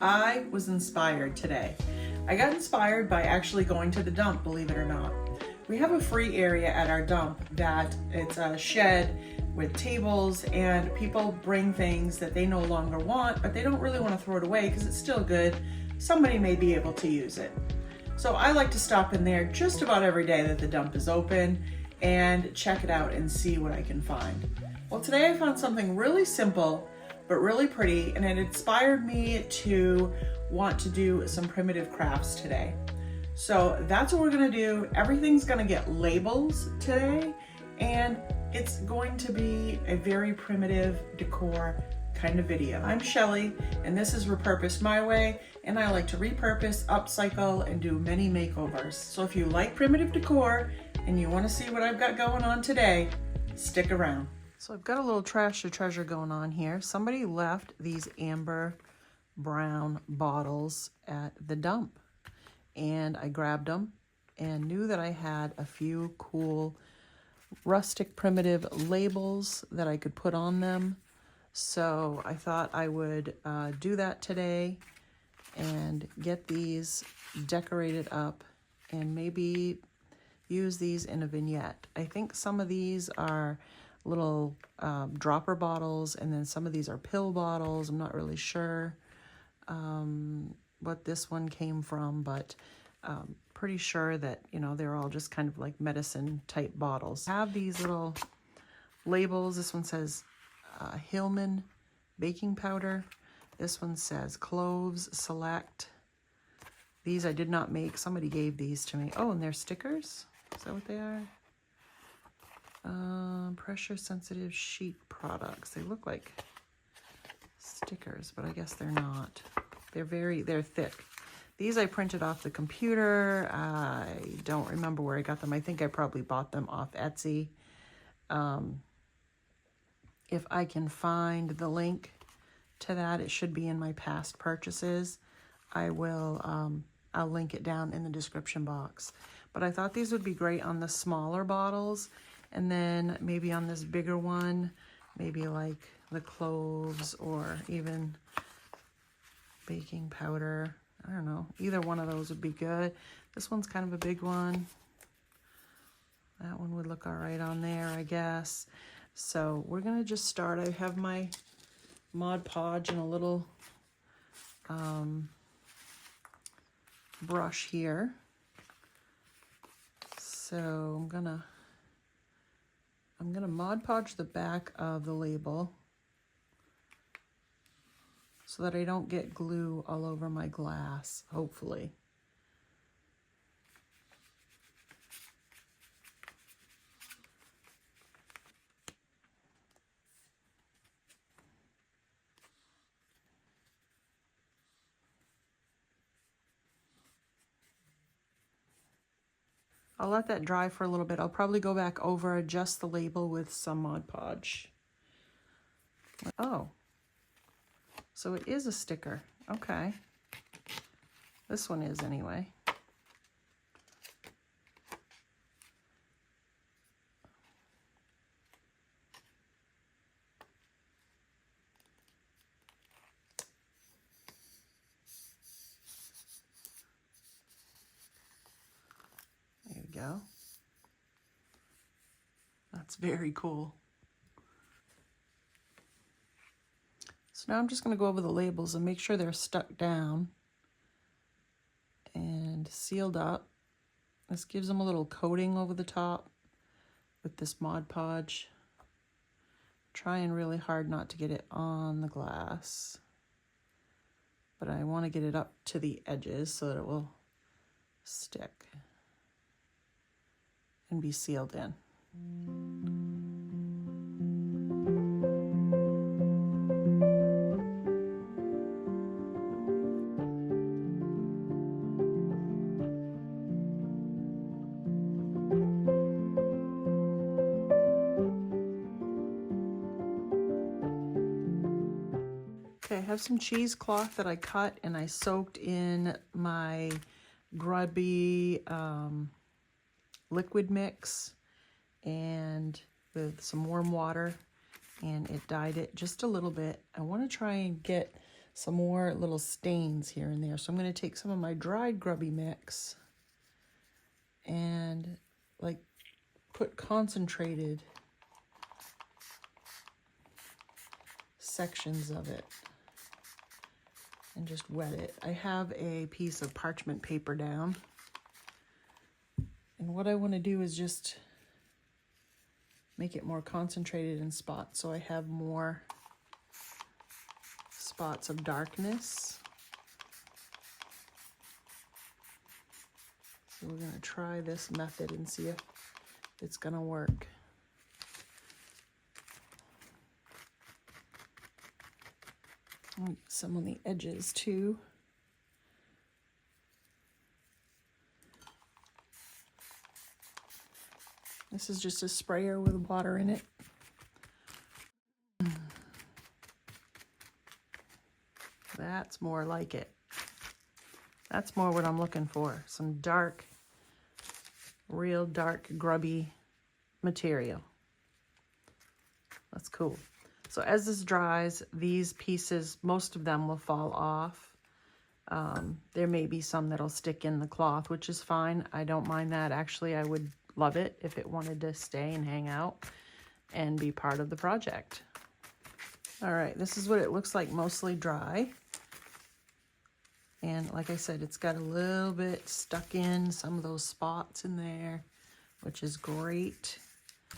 I was inspired today. I got inspired by actually going to the dump, believe it or not. We have a free area at our dump that it's a shed with tables, and people bring things that they no longer want, but they don't really want to throw it away because it's still good. Somebody may be able to use it. So I like to stop in there just about every day that the dump is open and check it out and see what I can find. Well, today I found something really simple but really pretty, and it inspired me to want to do some primitive crafts today. So that's what we're gonna do. Everything's gonna get labels today, and it's going to be a very primitive decor kind of video. I'm Shelly, and this is Repurposed My Way, and I like to repurpose, upcycle, and do many makeovers. So if you like primitive decor and you wanna see what I've got going on today, stick around. So I've got a little trash to treasure going on here. Somebody left these amber brown bottles at the dump, and I grabbed them and knew that I had a few cool rustic primitive labels that I could put on them. So I thought I would do that today and get these decorated up and maybe use these in a vignette. I think some of these are little dropper bottles, and then some of these are pill bottles. I'm not really sure what this one came from, but pretty sure that, you know, they're all just kind of like medicine type bottles. I have these little labels. This one says Hillman baking powder. This one says Cloves Select. These I did not make. Somebody gave these to me. Oh, and they're stickers? Is that what they are? Pressure sensitive sheet products. They look like stickers, but I guess they're not. They're thick. These I printed off the computer. I don't remember where I got them. I think I probably bought them off Etsy. If I can find the link to that, it should be in my past purchases. I will, I'll link it down in the description box. But I thought these would be great on the smaller bottles, and then maybe on this bigger one, maybe like the cloves or even baking powder. I don't know, either one of those would be good. This one's kind of a big one. That one would look all right on there, I guess. So we're gonna just start. I have my Mod Podge and a little brush here. So I'm gonna Mod Podge the back of the label so that I don't get glue all over my glass, hopefully. I'll let that dry for a little bit. I'll probably go back over, adjust the label with some Mod Podge. Oh, so it is a sticker. Okay. This one is anyway. There you go. That's very cool. So now I'm just going to go over the labels and make sure they're stuck down and sealed up. This gives them a little coating over the top with this Mod Podge. Trying really hard not to get it on the glass, but I want to get it up to the edges so that it will stick and be sealed in. Okay, I have some cheesecloth that I cut and I soaked in my Grubby liquid mix and with some warm water, and it dyed it just a little bit. I want to try and get some more little stains here and there. So I'm going to take some of my dried Grubby mix and like put concentrated sections of it and just wet it. I have a piece of parchment paper down, and what I want to do is just make it more concentrated in spots so I have more spots of darkness. So we're going to try this method and see if it's going to work. I'll get some on the edges too. This is just a sprayer with water in it. That's more like it. That's more what I'm looking for. Some dark, real dark, grubby material. That's cool. So as this dries, these pieces, most of them will fall off. There may be some that'll stick in the cloth, which is fine. I don't mind that. Actually, I would love it if it wanted to stay and hang out and be part of the project. All right, this is what it looks like mostly dry. And like I said, it's got a little bit stuck in some of those spots in there, which is great.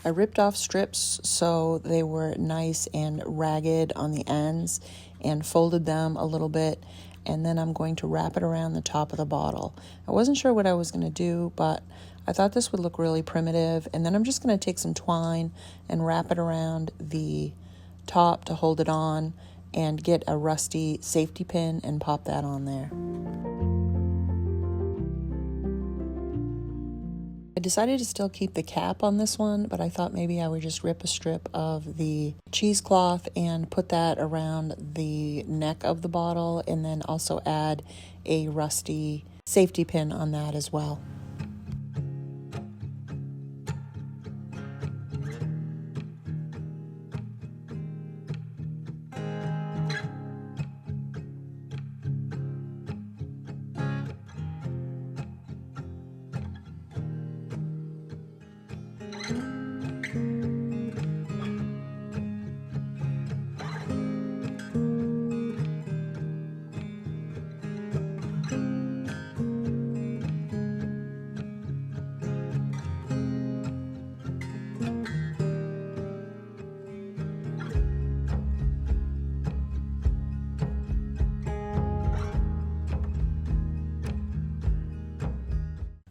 I ripped off strips so they were nice and ragged on the ends and folded them a little bit, and then I'm going to wrap it around the top of the bottle. I wasn't sure what I was going to do, but I thought this would look really primitive, and then I'm just going to take some twine and wrap it around the top to hold it on and get a rusty safety pin and pop that on there. I decided to still keep the cap on this one, but I thought maybe I would just rip a strip of the cheesecloth and put that around the neck of the bottle, and then also add a rusty safety pin on that as well.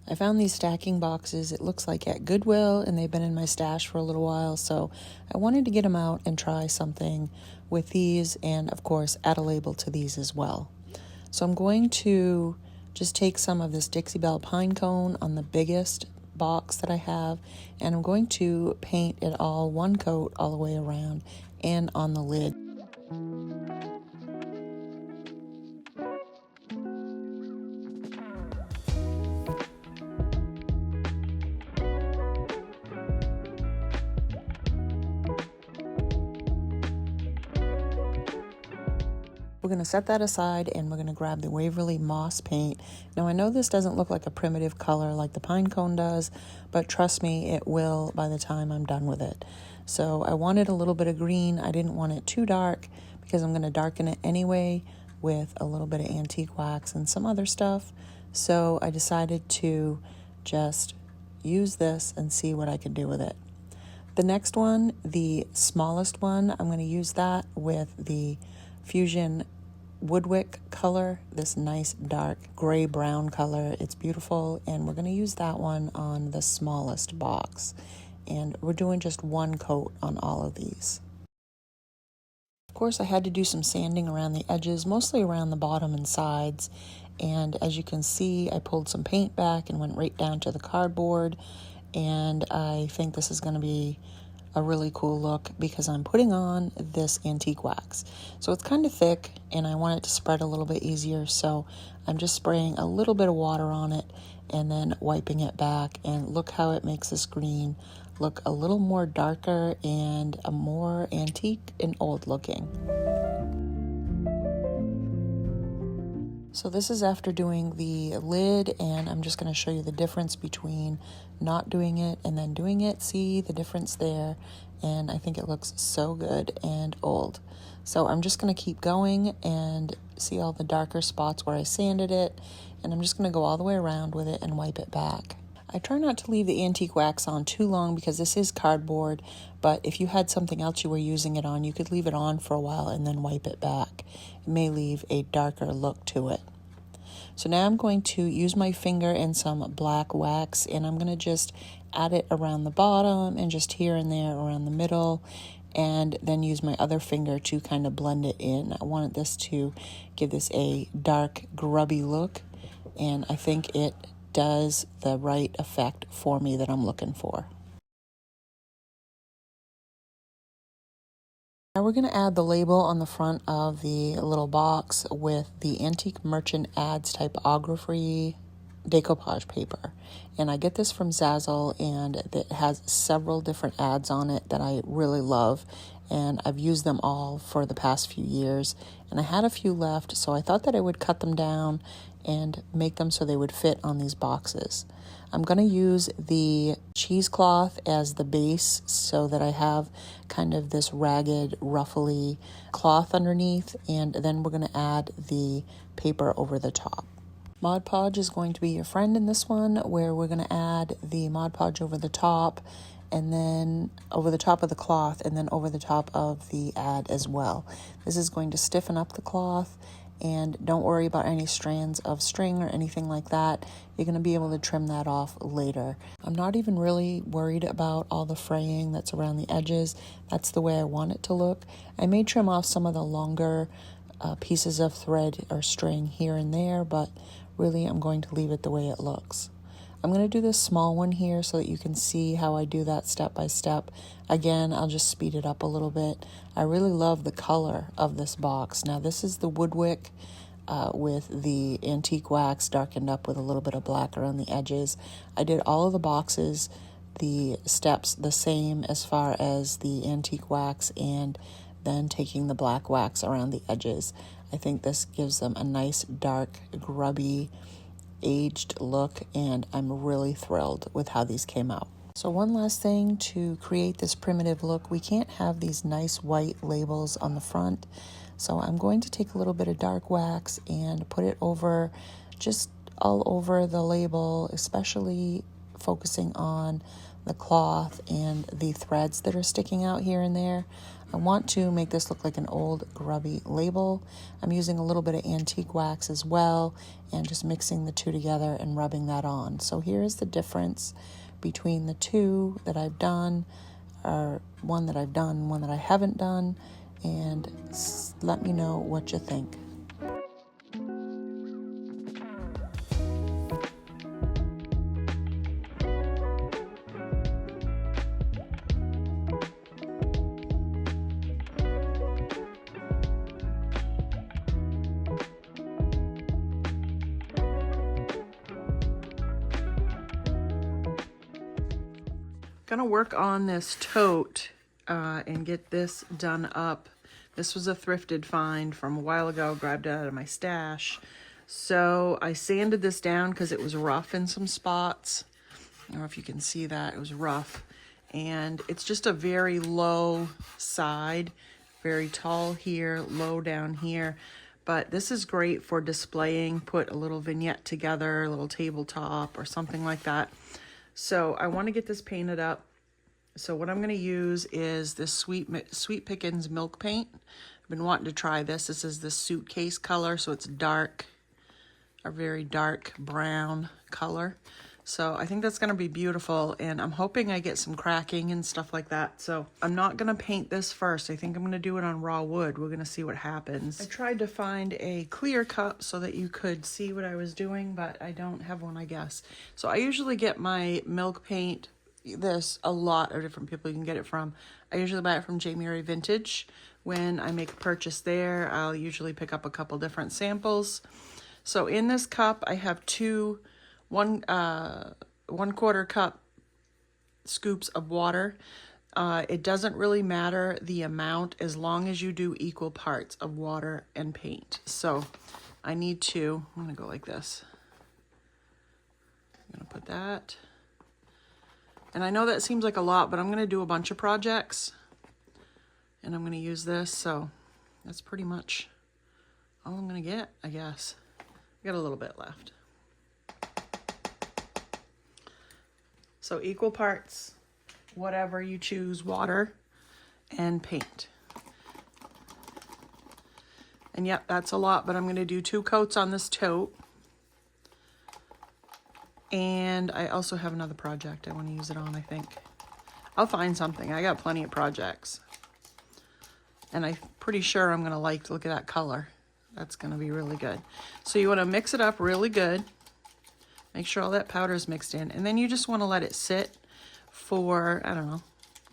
I found these stacking boxes, it looks like at Goodwill, and they've been in my stash for a little while, so I wanted to get them out and try something with these, and of course add a label to these as well. So I'm going to just take some of this Dixie Belle pine cone on the biggest box that I have, and I'm going to paint it all one coat all the way around and on the lid. We're going to set that aside, and we're going to grab the Waverly Moss paint. Now I know this doesn't look like a primitive color like the pine cone does, but trust me, it will by the time I'm done with it. So I wanted a little bit of green. I didn't want it too dark because I'm going to darken it anyway with a little bit of antique wax and some other stuff. So I decided to just use this and see what I could do with it. The next one, the smallest one, I'm going to use that with the Fusion Woodwick color, this nice dark gray brown color. It's beautiful, and we're going to use that one on the smallest box, and we're doing just one coat on all of these. Of course, I had to do some sanding around the edges, mostly around the bottom and sides, and as you can see, I pulled some paint back and went right down to the cardboard, and I think this is going to be a really cool look because I'm putting on this antique wax. So it's kind of thick and I want it to spread a little bit easier, so I'm just spraying a little bit of water on it and then wiping it back, and look how it makes this green look a little more darker and a more antique and old looking. So this is after doing the lid, and I'm just going to show you the difference between not doing it and then doing it. See the difference there, and I think it looks so good and old. So I'm just going to keep going and see all the darker spots where I sanded it, and I'm just going to go all the way around with it and wipe it back. I try not to leave the antique wax on too long because this is cardboard, but if you had something else you were using it on, you could leave it on for a while and then wipe it back. It may leave a darker look to it. So now I'm going to use my finger and some black wax, and I'm going to just add it around the bottom and just here and there around the middle, and then use my other finger to kind of blend it in. I wanted this to give this a dark, grubby look, and I think it does the right effect for me that I'm looking for. Now we're going to add the label on the front of the little box with the Antique Merchant Ads typography decoupage paper. And I get this from Zazzle, and it has several different ads on it that I really love. And I've used them all for the past few years. And I had a few left, so I thought that I would cut them down and make them so they would fit on these boxes. I'm going to use the cheesecloth as the base so that I have kind of this ragged, ruffly cloth underneath, and then we're going to add the paper over the top. Mod Podge is going to be your friend in this one, where we're going to add the Mod Podge over the top, and then over the top of the cloth, and then over the top of the ad as well. This is going to stiffen up the cloth, and don't worry about any strands of string or anything like that. You're going to be able to trim that off later. I'm not even really worried about all the fraying that's around the edges. That's the way I want it to look. I may trim off some of the longer pieces of thread or string here and there, but really I'm going to leave it the way it looks. I'm going to do this small one here so that you can see how I do that step by step. Again, I'll just speed it up a little bit. I really love the color of this box. Now this is the Woodwick with the antique wax darkened up with a little bit of black around the edges. I did all of the boxes, the steps the same as far as the antique wax, and then taking the black wax around the edges. I think this gives them a nice dark, grubby, aged look, and I'm really thrilled with how these came out. So one last thing to create this primitive look, we can't have these nice white labels on the front. So I'm going to take a little bit of dark wax and put it over, just all over the label, especially focusing on the cloth and the threads that are sticking out here and there. I want to make this look like an old grubby label. I'm using a little bit of antique wax as well, and just mixing the two together and rubbing that on. So here is the difference between the two that I've done, or one that I've done, one that I haven't done, and let me know what you think. Gonna work on this tote and get this done up. This was a thrifted find from a while ago, grabbed it out of my stash. So I sanded this down because it was rough in some spots. I don't know if you can see that, it was rough. And it's just a very low side, very tall here, low down here. But this is great for displaying, put a little vignette together, a little tabletop or something like that. So I want to get this painted up. So what I'm going to use is this Sweet Pickins milk paint. I've been wanting to try this. This is the suitcase color, so it's dark, a very dark brown color. So I think that's going to be beautiful, and I'm hoping I get some cracking and stuff like that. So I'm not going to paint this first. I think I'm going to do it on raw wood. We're going to see what happens. I tried to find a clear cup so that you could see what I was doing, but I don't have one, I guess. So I usually get my milk paint. There's a lot of different people you can get it from. I usually buy it from J. Mary Vintage. When I make a purchase there, I'll usually pick up a couple different samples. So in this cup, I have one quarter cup scoops of water. It doesn't really matter the amount as long as you do equal parts of water and paint. So I need to, I'm gonna go like this. I'm gonna put that. And I know that seems like a lot, but I'm gonna do a bunch of projects and I'm gonna use this, so that's pretty much all I'm gonna get, I guess. I got a little bit left. So equal parts, whatever you choose, water and paint. And yep, that's a lot, but I'm gonna do 2 coats on this tote. And I also have another project I wanna use it on, I think. I'll find something, I got plenty of projects. And I'm pretty sure I'm gonna look at that color. That's gonna be really good. So you wanna mix it up really good. Make sure all that powder is mixed in. And then you just wanna let it sit for, I don't know,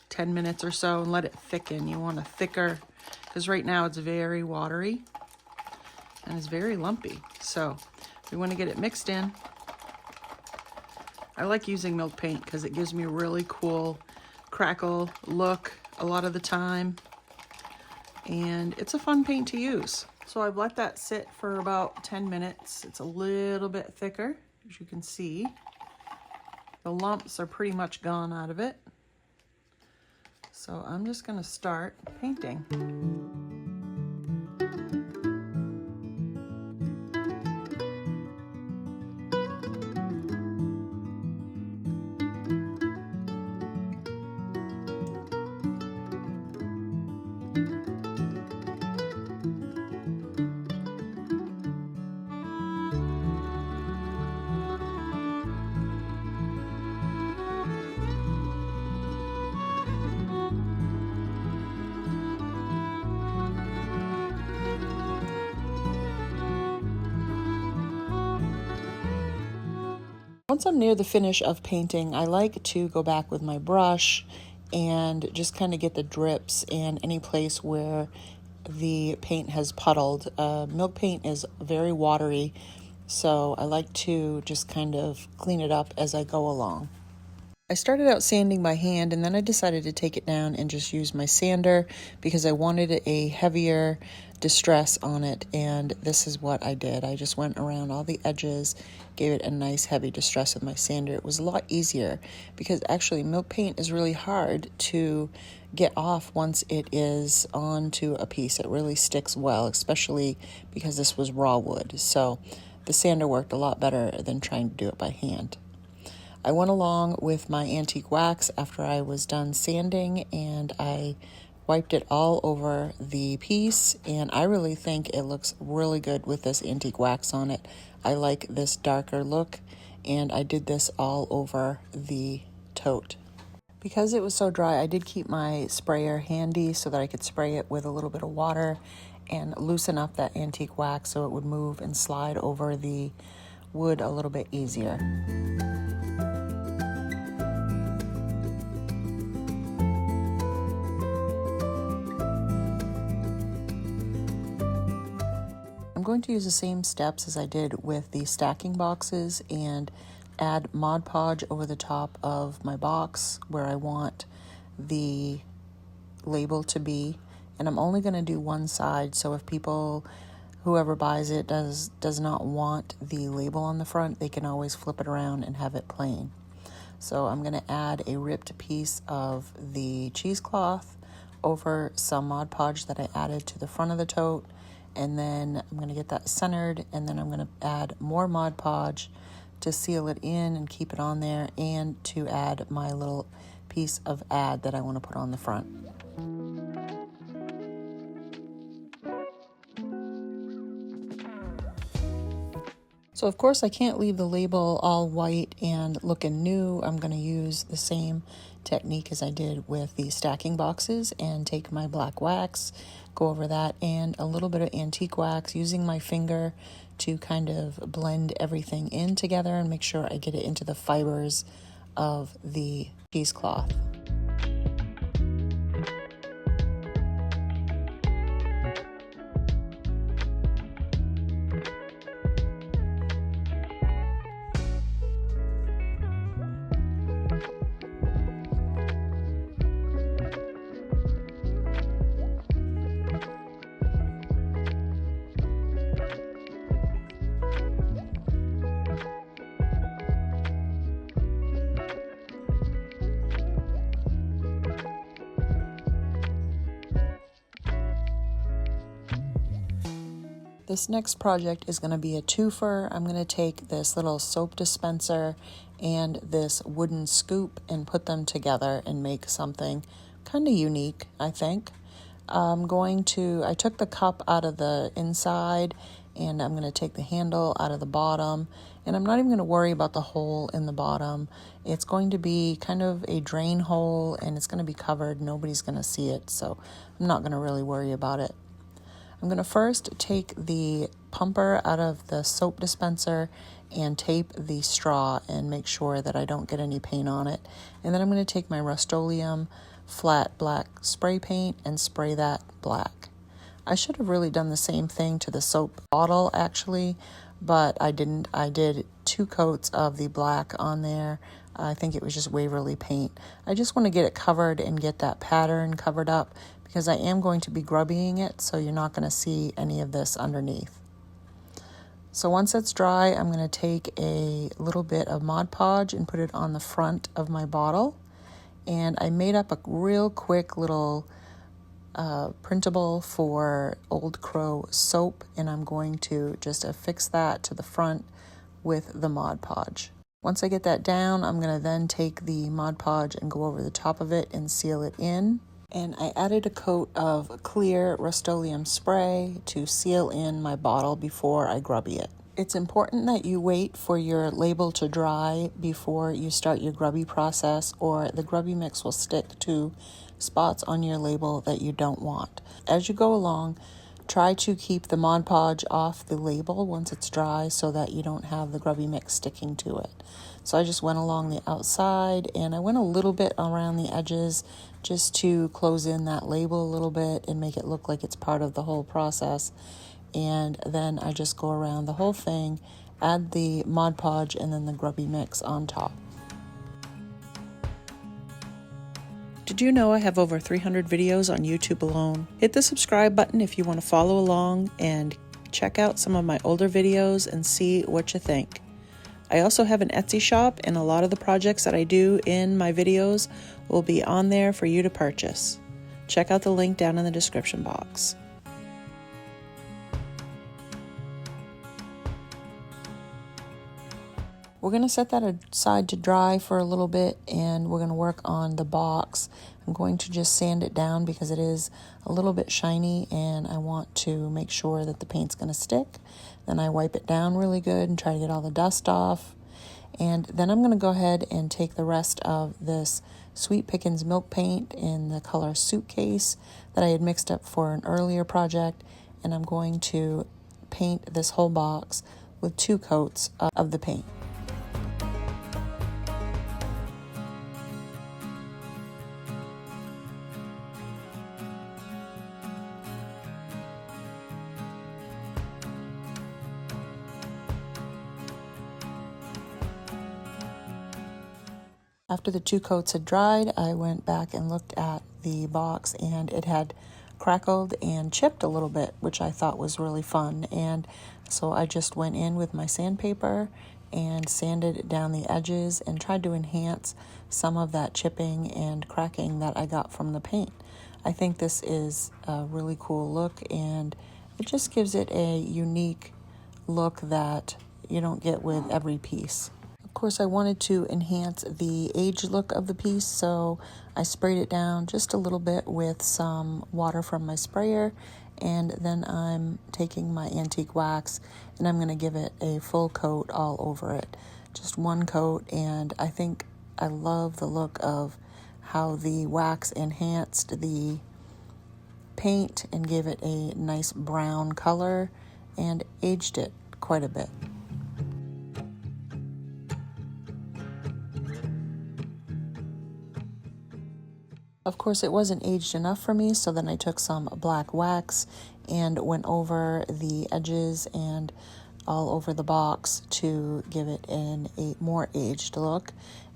10 minutes or so and let it thicken. You want a thicker, because right now it's very watery and it's very lumpy. So we wanna get it mixed in. I like using milk paint because it gives me a really cool crackle look a lot of the time. And it's a fun paint to use. So I've let that sit for about 10 minutes. It's a little bit thicker, as you can see. The lumps are pretty much gone out of it. So I'm just gonna start painting. Once I'm near the finish of painting, I like to go back with my brush and just kind of get the drips and any place where the paint has puddled. Milk paint is very watery, so I like to just kind of clean it up as I go along. I started out sanding by hand, and then I decided to take it down and just use my sander because I wanted a heavier distress on it, and this is what I did. I just went around all the edges, gave it a nice heavy distress with my sander. It was a lot easier because actually milk paint is really hard to get off once it is onto a piece. It really sticks well, especially because this was raw wood. So the sander worked a lot better than trying to do it by hand. I went along with my antique wax after I was done sanding, and I wiped it all over the piece, and I really think it looks really good with this antique wax on it. I like this darker look, and I did this all over the tote. Because it was so dry, I did keep my sprayer handy so that I could spray it with a little bit of water and loosen up that antique wax so it would move and slide over the wood a little bit easier. I'm going to use the same steps as I did with the stacking boxes and add Mod Podge over the top of my box where I want the label to be. And I'm only going to do one side, so if whoever buys it does not want the label on the front, they can always flip it around and have it plain. So I'm going to add a ripped piece of the cheesecloth over some Mod Podge that I added to the front of the tote. And then I'm going to get that centered, and then I'm going to add more Mod Podge to seal it in and keep it on there, and to add my little piece of ad that I want to put on the front. So of course I can't leave the label all white and looking new. I'm going to use the same technique as I did with the stacking boxes and take my black wax, go over that, and a little bit of antique wax, using my finger to kind of blend everything in together and make sure I get it into the fibers of the cheesecloth. This next project is going to be a twofer. I'm going to take this little soap dispenser and this wooden scoop and put them together and make something kind of unique, I think. I took the cup out of the inside and I'm going to take the handle out of the bottom, and I'm not even going to worry about the hole in the bottom. It's going to be kind of a drain hole and it's going to be covered. Nobody's going to see it, so I'm not going to really worry about it. I'm going to first take the pumper out of the soap dispenser and tape the straw and make sure that I don't get any paint on it. And then I'm going to take my Rust-Oleum flat black spray paint and spray that black. I should have really done the same thing to the soap bottle actually, but I didn't. I did 2 coats of the black on there. I think it was just Waverly paint. I just want to get it covered and get that pattern covered up because I am going to be grubbying it, so you're not going to see any of this underneath. So once it's dry, I'm going to take a little bit of Mod Podge and put it on the front of my bottle. And I made up a real quick little printable for Old Crow soap, and I'm going to just affix that to the front with the Mod Podge. Once I get that down, I'm going to then take the Mod Podge and go over the top of it and seal it in. And I added a coat of clear Rust-Oleum spray to seal in my bottle before I grubby it. It's important that you wait for your label to dry before you start your grubby process, or the grubby mix will stick to spots on your label that you don't want. As you go along, try to keep the Mod Podge off the label once it's dry so that you don't have the grubby mix sticking to it. So I just went along the outside and I went a little bit around the edges just to close in that label a little bit and make it look like it's part of the whole process. And then I just go around the whole thing, add the Mod Podge and then the grubby mix on top. Did you know I have over 300 videos on YouTube alone? Hit the subscribe button if you want to follow along and check out some of my older videos and see what you think. I also have an Etsy shop, and a lot of the projects that I do in my videos will be on there for you to purchase. Check out the link down in the description box. We're going to set that aside to dry for a little bit, and we're going to work on the box. I'm going to just sand it down because it is a little bit shiny and I want to make sure that the paint's going to stick. Then I wipe it down really good and try to get all the dust off. And then I'm going to go ahead and take the rest of this Sweet Pickins milk paint in the color Suitcase that I had mixed up for an earlier project, and I'm going to paint this whole box with 2 coats of the paint. After the 2 coats had dried, I went back and looked at the box, and it had crackled and chipped a little bit, which I thought was really fun. And so I just went in with my sandpaper and sanded down the edges and tried to enhance some of that chipping and cracking that I got from the paint. I think this is a really cool look, and it just gives it a unique look that you don't get with every piece. Of course, I wanted to enhance the age look of the piece, so I sprayed it down just a little bit with some water from my sprayer, and then I'm taking my antique wax and I'm going to give it a full coat all over it. Just 1 coat, and I think I love the look of how the wax enhanced the paint and gave it a nice brown color and aged it quite a bit. Of course, it wasn't aged enough for me, so then I took some black wax and went over the edges and all over the box to give it a more aged look.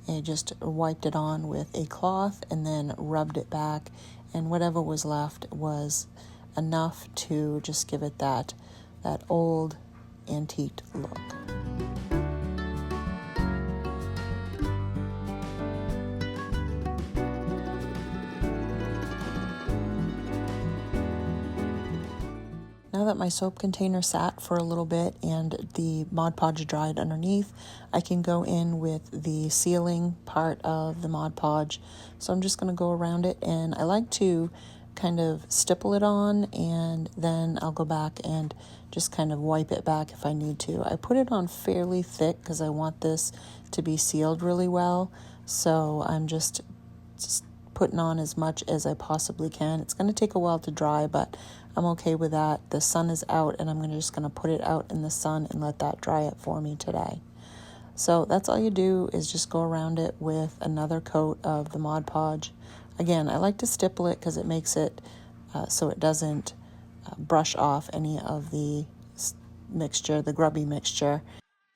I just wiped it on with a cloth and then rubbed it back, and whatever was left was enough to just give it that old antique look. Now now that my soap container sat for a little bit and the Mod Podge dried underneath, I can go in with the sealing part of the Mod Podge. So I'm just going to go around it, and I like to kind of stipple it on, and then I'll go back and just kind of wipe it back if I need to. I put it on fairly thick because I want this to be sealed really well. So I'm just putting on as much as I possibly can. It's going to take a while to dry, but I'm okay with that. The sun is out, and I'm just going to put it out in the sun and let that dry it for me today. So that's all you do, is just go around it with another coat of the Mod Podge. Again, I like to stipple it because it makes it so it doesn't brush off any of the mixture, the grubby mixture.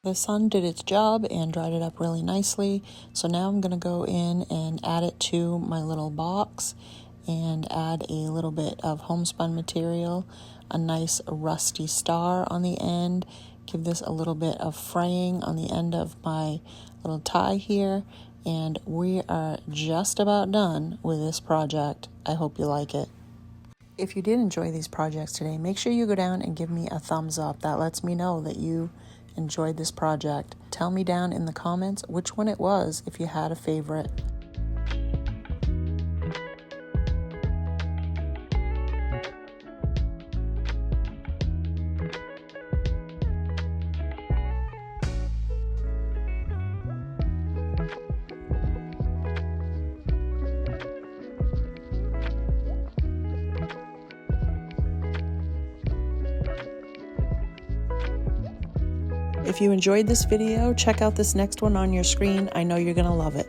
The sun did its job and dried it up really nicely. So now I'm going to go in and add it to my little box and add a little bit of homespun material, a nice rusty star on the end. Give this a little bit of fraying on the end of my little tie here. And we are just about done with this project. I hope you like it. If you did enjoy these projects today, make sure you go down and give me a thumbs up. That lets me know that you enjoyed this project. Tell me down in the comments which one it was if you had a favorite. If you enjoyed this video, check out this next one on your screen. I know you're going to love it.